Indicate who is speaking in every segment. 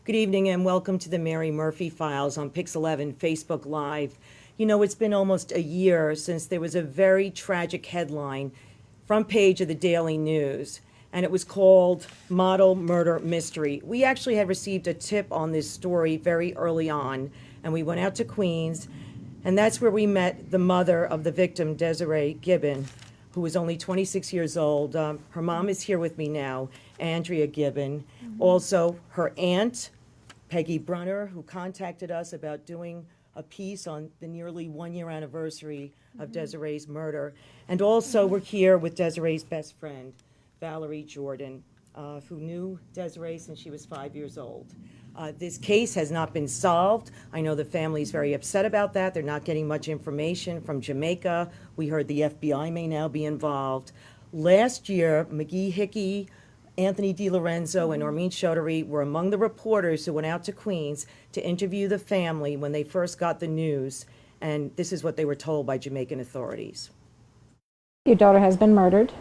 Speaker 1: Good evening and welcome to the Mary Murphy Files on Pix 11 Facebook Live. You know, it's been almost a year since there was a very tragic headline, front page of the Daily News, and it was called Model Murder Mystery. We actually had received a tip on this story very early on, and we went out to Queens, and that's where we met the mother of the victim, Desiree Gibbon, who was only 26 years old. Her mom is here with me now, Andrea Gibbon. Also, her aunt, Peggy Brunner, who contacted us about doing a piece on the nearly 1-year anniversary of Desiree's murder. And also, we're here with Desiree's best friend, Valerie Jordan, who knew Desiree since she was 5 years old. This case has not been solved. I know the family's very upset about that. They're not getting much information from Jamaica. We heard the FBI may now be involved. Last year, McGee Hickey, Anthony DiLorenzo, and Ormeen Chaudhary were among the reporters who went out to Queens to interview the family when they first got the news, and this is what they were told by Jamaican authorities.
Speaker 2: Your daughter has been murdered.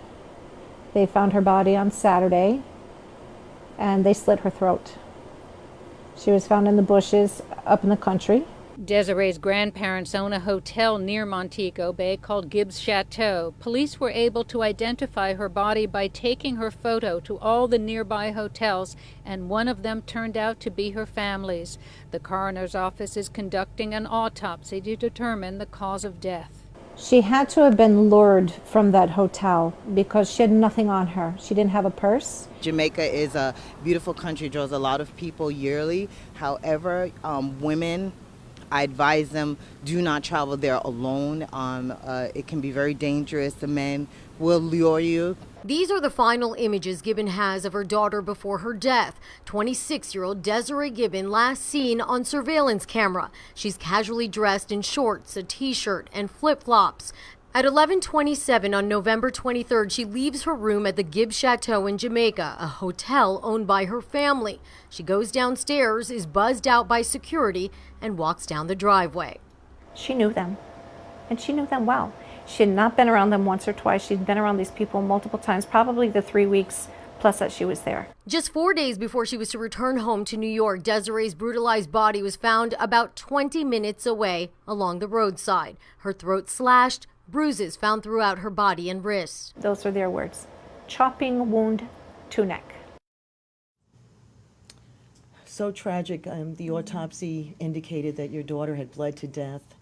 Speaker 2: They found her body on Saturday, and they slit her throat. She was found in the bushes up in the country.
Speaker 3: Desiree's grandparents own a hotel near Montego Bay called Gibbs Chateau. Police were able to identify her body by taking her photo to all the nearby hotels, and one of them turned out to be her family's. The coroner's office is conducting an autopsy to determine the cause of death.
Speaker 2: She had to have been lured from that hotel because she had nothing on her. She didn't have a purse.
Speaker 4: Jamaica is a beautiful country, draws a lot of people yearly. However, women, I advise them, do not travel there alone. It can be very dangerous. The men will lure you.
Speaker 5: These are the final images Gibbon has of her daughter before her death. 26-year-old Desiree Gibbon last seen on surveillance camera. She's casually dressed in shorts, a t-shirt, and flip-flops. At 11:27 on November 23rd, she leaves her room at the Gibbs Chateau in Jamaica, a hotel owned by her family. She goes downstairs, is buzzed out by security, and walks down the driveway.
Speaker 2: She knew them, and she knew them well. She had not been around them once or twice. She'd been around these people multiple times, probably the 3 weeks plus that she was there.
Speaker 5: Just 4 days before she was to return home to New York, Desiree's brutalized body was found about 20 minutes away along the roadside. Her throat slashed, bruises found throughout her body and wrists.
Speaker 2: Those are their words. Chopping wound to neck.
Speaker 1: So tragic. The autopsy indicated that your daughter had bled to death,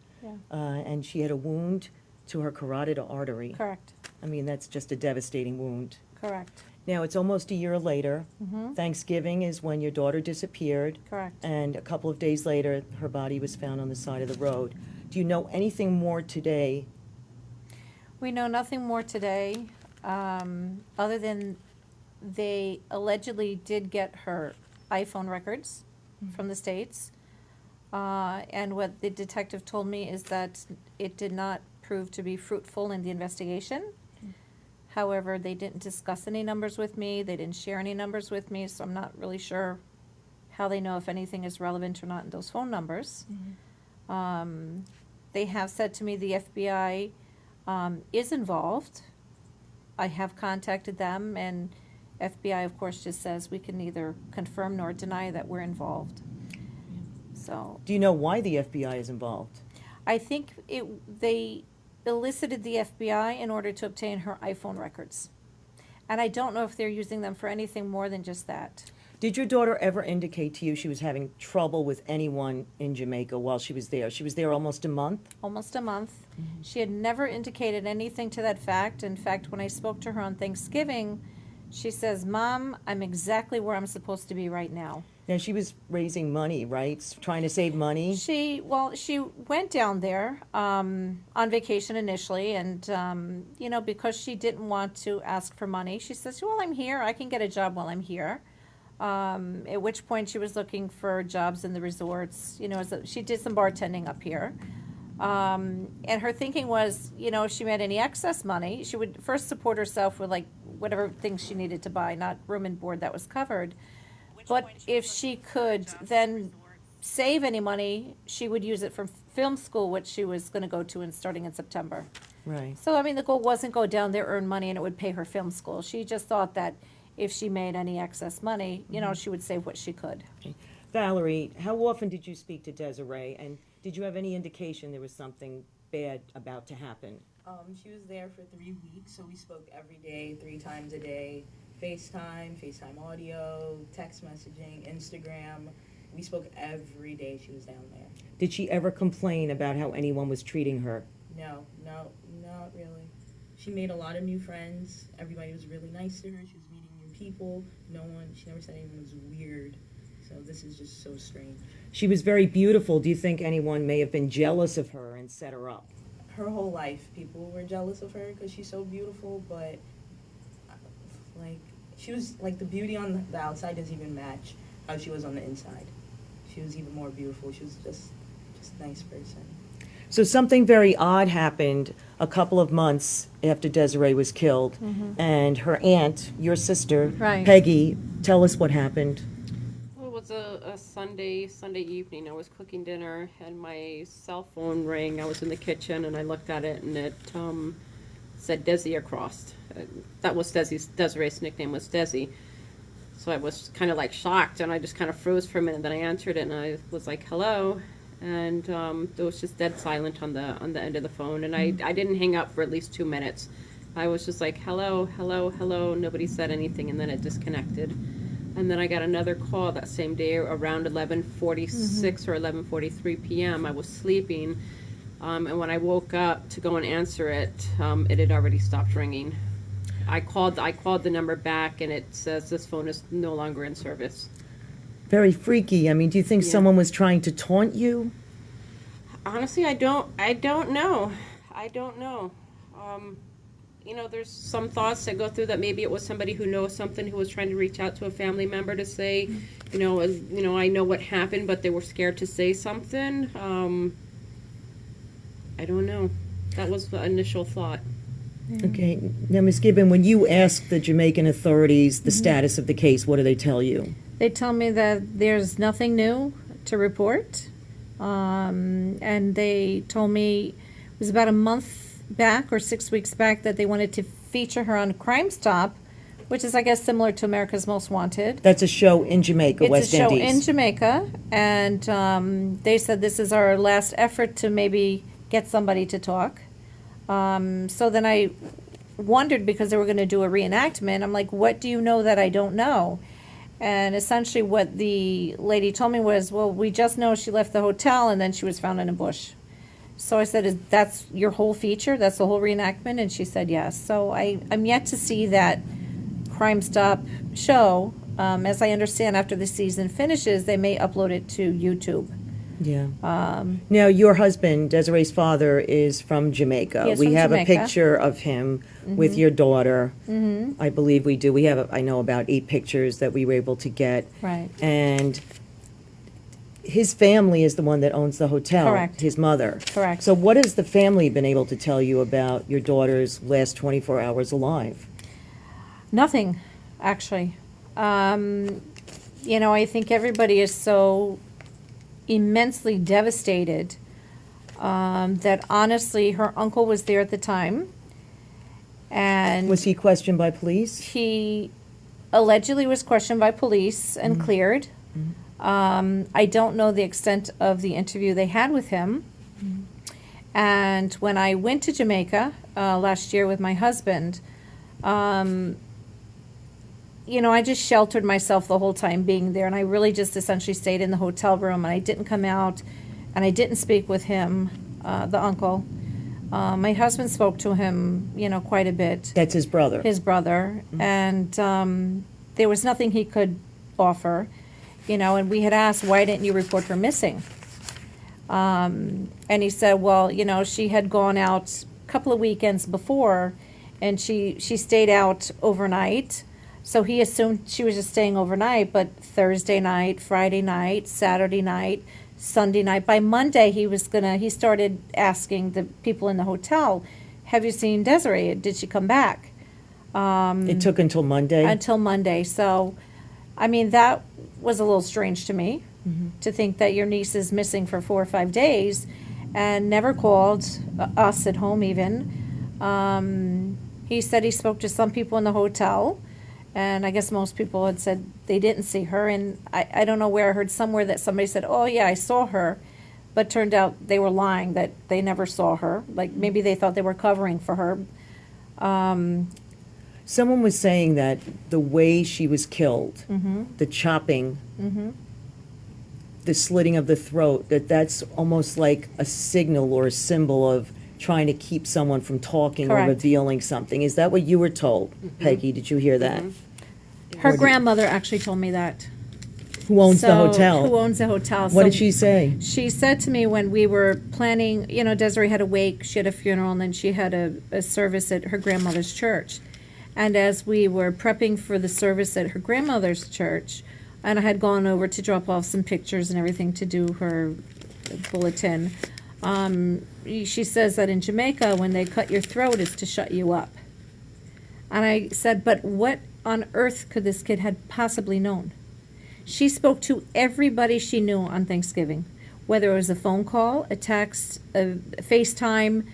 Speaker 1: and she had a wound to her carotid artery.
Speaker 2: Correct.
Speaker 1: I mean, that's just a devastating wound.
Speaker 2: Correct.
Speaker 1: Now, it's almost a year later. Thanksgiving is when your daughter disappeared.
Speaker 2: Correct.
Speaker 1: And a couple of days later, her body was found on the side of the road. Do you know anything more today?
Speaker 6: We know nothing more today, other than they allegedly did get her iPhone records from the States. And what the detective told me is that it did not prove to be fruitful in the investigation. However, they didn't discuss any numbers with me. They didn't share any numbers with me, so I'm not really sure how they know if anything is relevant or not in those phone numbers. They have said to me the FBI is involved. I have contacted them, and FBI, of course, just says we can neither confirm nor deny that we're involved. So,
Speaker 1: Do you know why the FBI is involved?
Speaker 6: I think they elicited the FBI in order to obtain her iPhone records. And I don't know if they're using them for anything more than just that.
Speaker 1: Did your daughter ever indicate to you she was having trouble with anyone in Jamaica while she was there? She was there almost a month?
Speaker 6: Almost a month. She had never indicated anything to that fact. In fact, when I spoke to her on Thanksgiving, she says, "Mom, I'm exactly where I'm supposed to be right now."
Speaker 1: Now, she was raising money, right? Trying to save money?
Speaker 6: She went down there on vacation initially, and, because she didn't want to ask for money, she says, "Well, I'm here. I can get a job while I'm here." At which point she was looking for jobs in the resorts. She did some bartending up here. And her thinking was, if she made any excess money, she would first support herself with whatever things she needed to buy, not room and board that was covered. But if she could then save any money, she would use it for film school, which she was going to go to starting in September.
Speaker 1: Right.
Speaker 6: So, the goal wasn't go down there, earn money, and it would pay her film school. She just thought that if she made any excess money, she would save what she could.
Speaker 1: Okay. Valerie, how often did you speak to Desiree, and did you have any indication there was something bad about to happen?
Speaker 7: She was there for 3 weeks, so we spoke every day, 3 times a day. FaceTime audio, text messaging, Instagram. We spoke every day she was down there.
Speaker 1: Did she ever complain about how anyone was treating her?
Speaker 7: No, not really. She made a lot of new friends. Everybody was really nice to her. She was meeting new people. She never said anyone was weird. So this is just so strange.
Speaker 1: She was very beautiful. Do you think anyone may have been jealous of her and set her up?
Speaker 7: Her whole life, people were jealous of her because she's so beautiful, but like she was like the beauty on the outside doesn't even match how she was on the inside. She was even more beautiful. She was just a nice person.
Speaker 1: So something very odd happened a couple of months after Desiree was killed, and her aunt, your sister,
Speaker 6: Right.
Speaker 1: Peggy, tell us what happened.
Speaker 8: Well, it was a Sunday evening. I was cooking dinner, and my cell phone rang. I was in the kitchen, and I looked at it, and it said Desi across. That was Desiree's nickname was Desi. So I was kind of like shocked, and I just kind of froze for a minute. Then I answered it, and I was like, "Hello," and there was just dead silent on the end of the phone. And I didn't hang up for at least 2 minutes. I was just like, "Hello, hello, hello." Nobody said anything, and then it disconnected. And then I got another call that same day around 11:46 or 11:43 p.m. I was sleeping, and when I woke up to go and answer it, it had already stopped ringing. I called the number back, and it says this phone is no longer in service.
Speaker 1: Very freaky. I mean, do you think
Speaker 8: Yeah.
Speaker 1: someone was trying to taunt you?
Speaker 8: Honestly, I don't know. There's some thoughts that go through that maybe it was somebody who knows something who was trying to reach out to a family member to say, I know what happened, but they were scared to say something. I don't know. That was the initial thought.
Speaker 1: Okay. Now, Ms. Gibbon, when you ask the Jamaican authorities the status of the case, what do they tell you?
Speaker 6: They tell me that there's nothing new to report. And they told me it was about a month back or 6 weeks back that they wanted to feature her on Crime Stop, which is, I guess, similar to America's Most Wanted.
Speaker 1: That's a show in Jamaica, West
Speaker 6: It's a show
Speaker 1: Indies.
Speaker 6: in Jamaica, and they said this is our last effort to maybe get somebody to talk. So then I wondered, because they were going to do a reenactment, I'm like, what do you know that I don't know? And essentially what the lady told me was, well, we just know she left the hotel and then she was found in a bush. So I said, that's your whole feature? That's the whole reenactment? And she said yes. So I'm yet to see that Crime Stop show. As I understand, after the season finishes, they may upload it to YouTube.
Speaker 1: Yeah. Now, your husband, Desiree's father, is from Jamaica.
Speaker 6: He is
Speaker 1: We
Speaker 6: from
Speaker 1: have
Speaker 6: Jamaica.
Speaker 1: a picture of him with your daughter. I believe we do. We have, I know, about 8 pictures that we were able to get.
Speaker 6: Right.
Speaker 1: And his family is the one that owns the hotel.
Speaker 6: Correct.
Speaker 1: His mother.
Speaker 6: Correct.
Speaker 1: So what has the family been able to tell you about your daughter's last 24 hours alive?
Speaker 6: Nothing, actually. I think everybody is so immensely devastated that honestly, her uncle was there at the time. And
Speaker 1: Was he questioned by police?
Speaker 6: he allegedly was questioned by police and cleared. I don't know the extent of the interview they had with him. And when I went to Jamaica last year with my husband, I just sheltered myself the whole time being there. And I really just essentially stayed in the hotel room, and I didn't come out, and I didn't speak with him, the uncle. My husband spoke to him, quite a bit.
Speaker 1: That's his brother.
Speaker 6: His brother, and there was nothing he could offer, and we had asked, why didn't you report her missing? And he said, well, she had gone out a couple of weekends before, and she stayed out overnight, so he assumed she was just staying overnight, but Thursday night, Friday night, Saturday night, Sunday night, by Monday he started asking the people in the hotel, have you seen Desiree? Did she come back?
Speaker 1: It took until Monday?
Speaker 6: Until Monday. So, that was a little strange to me, to think that your niece is missing for 4 or 5 days and never called us at home even. He said he spoke to some people in the hotel, And I guess most people had said they didn't see her. And I don't know where I heard somewhere that somebody said, oh, yeah, I saw her. But turned out they were lying, that they never saw her. Like, maybe they thought they were covering for her.
Speaker 1: Someone was saying that the way she was killed, the chopping, the slitting of the throat, that's almost like a signal or a symbol of trying to keep someone from talking or
Speaker 6: Correct.
Speaker 1: revealing something. Is that what you were told, Peggy? Did you hear that?
Speaker 6: Her grandmother actually told me that.
Speaker 1: Who owns the
Speaker 6: So,
Speaker 1: hotel?
Speaker 6: Who owns the hotel.
Speaker 1: What
Speaker 6: So
Speaker 1: did she say?
Speaker 6: She said to me when we were planning, you know, Desiree had a wake, she had a funeral, and then she had a service at her grandmother's church. And as we were prepping for the service at her grandmother's church, and I had gone over to drop off some pictures and everything to do her bulletin, she says that in Jamaica, when they cut your throat, it's to shut you up. And I said, but what on earth could this kid had possibly known? She spoke to everybody she knew on Thanksgiving, whether it was a phone call, a text, a FaceTime,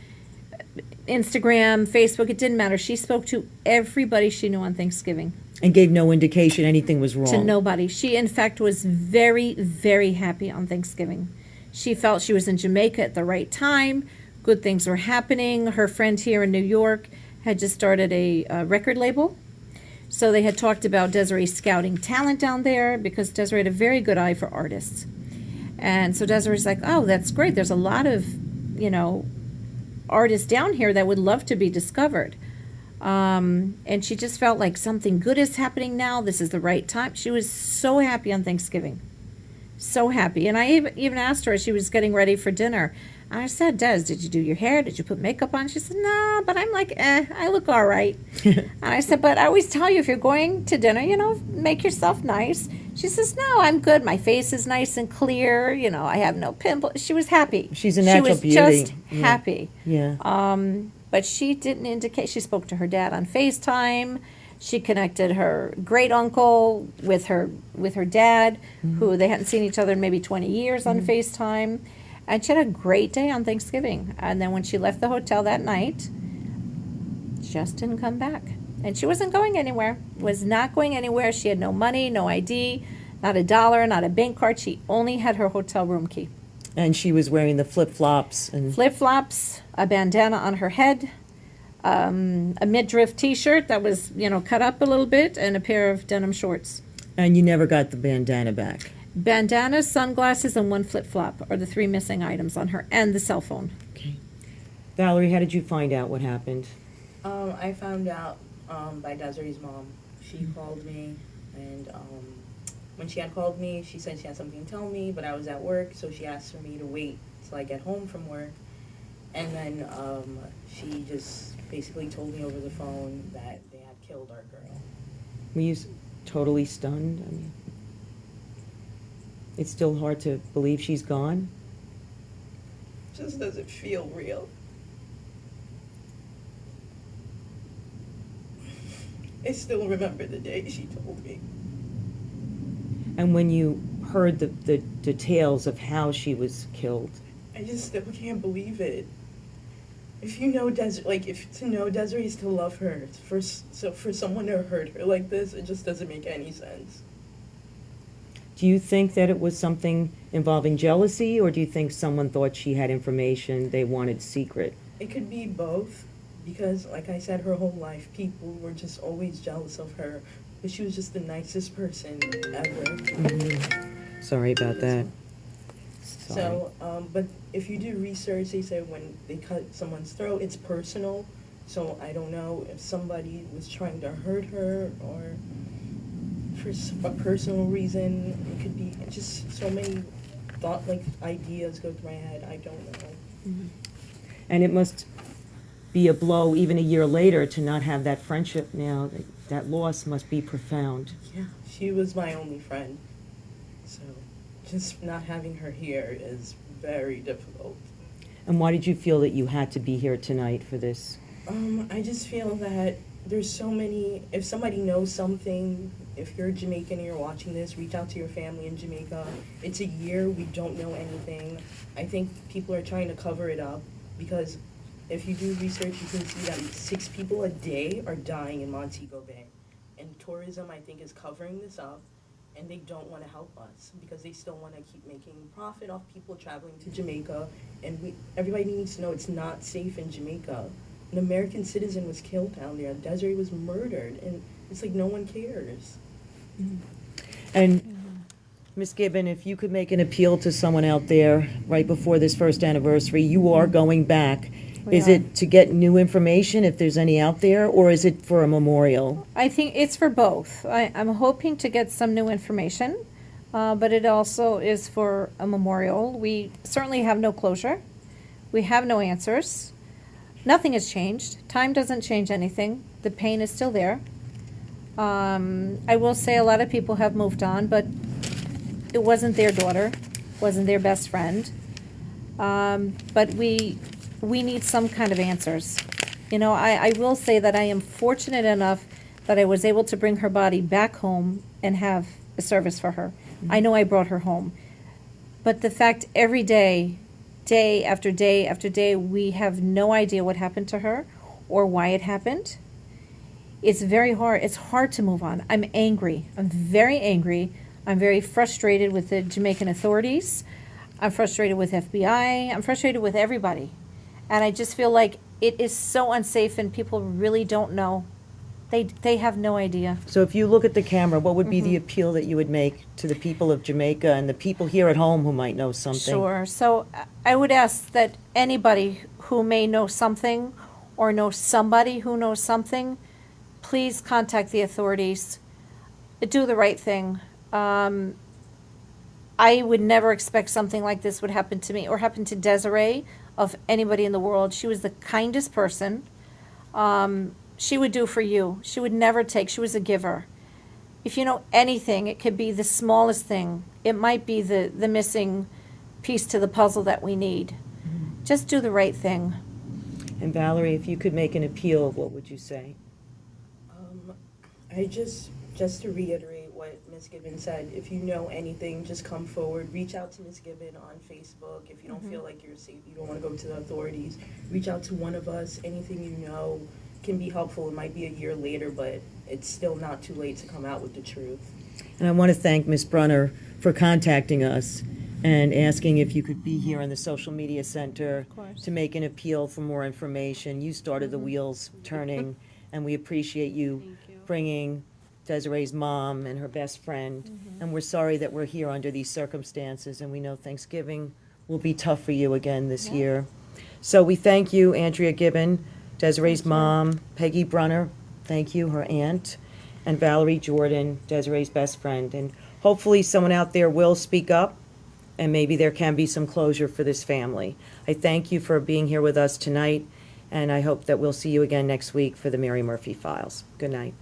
Speaker 6: Instagram, Facebook, it didn't matter. She spoke to everybody she knew on Thanksgiving.
Speaker 1: And gave no indication anything was wrong.
Speaker 6: To nobody. She, in fact, was very, very happy on Thanksgiving. She felt she was in Jamaica at the right time. Good things were happening. Her friend here in New York had just started a record label. So they had talked about Desiree scouting talent down there because Desiree had a very good eye for artists. And so Desiree's like, oh, that's great. There's a lot of, you know, artists down here that would love to be discovered. And she just felt like something good is happening now. This is the right time. She was so happy on Thanksgiving. So happy. And I even asked her as she was getting ready for dinner. I said, Des, did you do your hair? Did you put makeup on? She said, no, but I'm like, I look all right. And I said, but I always tell you, if you're going to dinner, you know, make yourself nice. She says, no, I'm good. My face is nice and clear. You know, I have no pimples. She was happy.
Speaker 1: She's a natural beauty.
Speaker 6: She was just
Speaker 1: Yeah.
Speaker 6: happy.
Speaker 1: Yeah.
Speaker 6: But she didn't indicate. She spoke to her dad on FaceTime. She connected her great uncle with her dad, who they hadn't seen each other in maybe 20 years on FaceTime. And she had a great day on Thanksgiving. And then when she left the hotel that night, just didn't come back. And she wasn't going anywhere, was not going anywhere. She had no money, no ID, not a dollar, not a bank card. She only had her hotel room key.
Speaker 1: And she was wearing the flip-flops. And
Speaker 6: Flip-flops, a bandana on her head, a midriff T-shirt that was, you know, cut up a little bit, and a pair of denim shorts.
Speaker 1: And you never got the bandana back.
Speaker 6: Bandana, sunglasses, and one flip-flop are the three missing items on her, and the cell phone.
Speaker 1: Okay. Valerie, how did you find out what happened?
Speaker 7: I found out by Desiree's mom. She called me, and when she had called me, she said she had something to tell me, but I was at work, so she asked for me to wait till I get home from work. And then she just basically told me over the phone that they had killed our girl.
Speaker 1: Were you totally stunned? I mean, it's still hard to believe she's gone.
Speaker 7: Just doesn't feel real. I still remember the day she told me.
Speaker 1: And when you heard the details of how she was killed,
Speaker 7: I just still can't believe it. If you know if to know Desiree is to love her, for someone to hurt her like this, it just doesn't make any sense.
Speaker 1: do you think that it was something involving jealousy, or do you think someone thought she had information they wanted secret?
Speaker 7: It could be both, because like I said, her whole life, people were just always jealous of her, but she was just the nicest person ever.
Speaker 1: Sorry about that.
Speaker 7: So, but if you do research, they say when they cut someone's throat, it's personal. So I don't know if somebody was trying to hurt her or for a personal reason. It could be just so many ideas go through my head. I don't know.
Speaker 1: Mm-hmm. And it must be a blow even a year later to not have that friendship now. That loss must be profound.
Speaker 7: Yeah, she was my only friend. So just not having her here is very difficult.
Speaker 1: And why did you feel that you had to be here tonight for this?
Speaker 7: I just feel that there's so many, if somebody knows something, if you're Jamaican and you're watching this, reach out to your family in Jamaica. It's a year, we don't know anything. I think people are trying to cover it up because if you do research, you can see that 6 people a day are dying in Montego Bay. And tourism, I think, is covering this up, and they don't want to help us because they still want to keep making profit off people traveling to Jamaica. And everybody needs to know it's not safe in Jamaica. An American citizen was killed down there. Desiree was murdered, and it's like no one cares.
Speaker 1: And Ms. Gibbon, if you could make an appeal to someone out there right before this first anniversary, you are going back. Is it to get new information, if there's any out there, or is it for a memorial?
Speaker 6: I think it's for both. I'm hoping to get some new information, but it also is for a memorial. We certainly have no closure. We have no answers. Nothing has changed. Time doesn't change anything. The pain is still there. I will say a lot of people have moved on, but it wasn't their daughter, wasn't their best friend. But we need some kind of answers. You know, I will say that I am fortunate enough that I was able to bring her body back home and have a service for her. I know I brought her home. But the fact every day, day after day after day, we have no idea what happened to her or why it happened. It's very hard. It's hard to move on. I'm angry. I'm very angry. I'm very frustrated with the Jamaican authorities. I'm frustrated with FBI. I'm frustrated with everybody. And I just feel like it is so unsafe and people really don't know. They have no idea.
Speaker 1: So if you look at the camera, what would be the appeal that you would make to the people of Jamaica and the people here at home who might know something?
Speaker 6: Sure. So I would ask that anybody who may know something or know somebody who knows something, please contact the authorities. Do the right thing. I would never expect something like this would happen to me or happen to Desiree of anybody in the world. She was the kindest person. She would do for you. She would never take. She was a giver. If you know anything, it could be the smallest thing. It might be the missing piece to the puzzle that we need. Just do the right thing.
Speaker 1: And Valerie, if you could make an appeal, what would you say?
Speaker 7: I just to reiterate what Ms. Gibbon said, if you know anything, just come forward. Reach out to Ms. Gibbon on Facebook. If you don't feel like you're safe, you don't want to go to the authorities, reach out to one of us. Anything you know can be helpful. It might be a year later, but it's still not too late to come out with the truth.
Speaker 1: And I want to thank Ms. Brunner for contacting us and asking if you could be here in the Social Media Center to make an appeal for more information. You started the wheels turning, and we appreciate you bringing Desiree's mom and her best friend. And we're sorry that we're here under these circumstances, and we know Thanksgiving will be tough for you again this year. So we thank you, Andrea Gibbon, Desiree's mom, Peggy Brunner, thank you, her aunt, and Valerie Jordan, Desiree's best friend. And hopefully someone out there will speak up, and maybe there can be some closure for this family. I thank you for being here with us tonight, and I hope that we'll see you again next week for the Mary Murphy Files. Good night.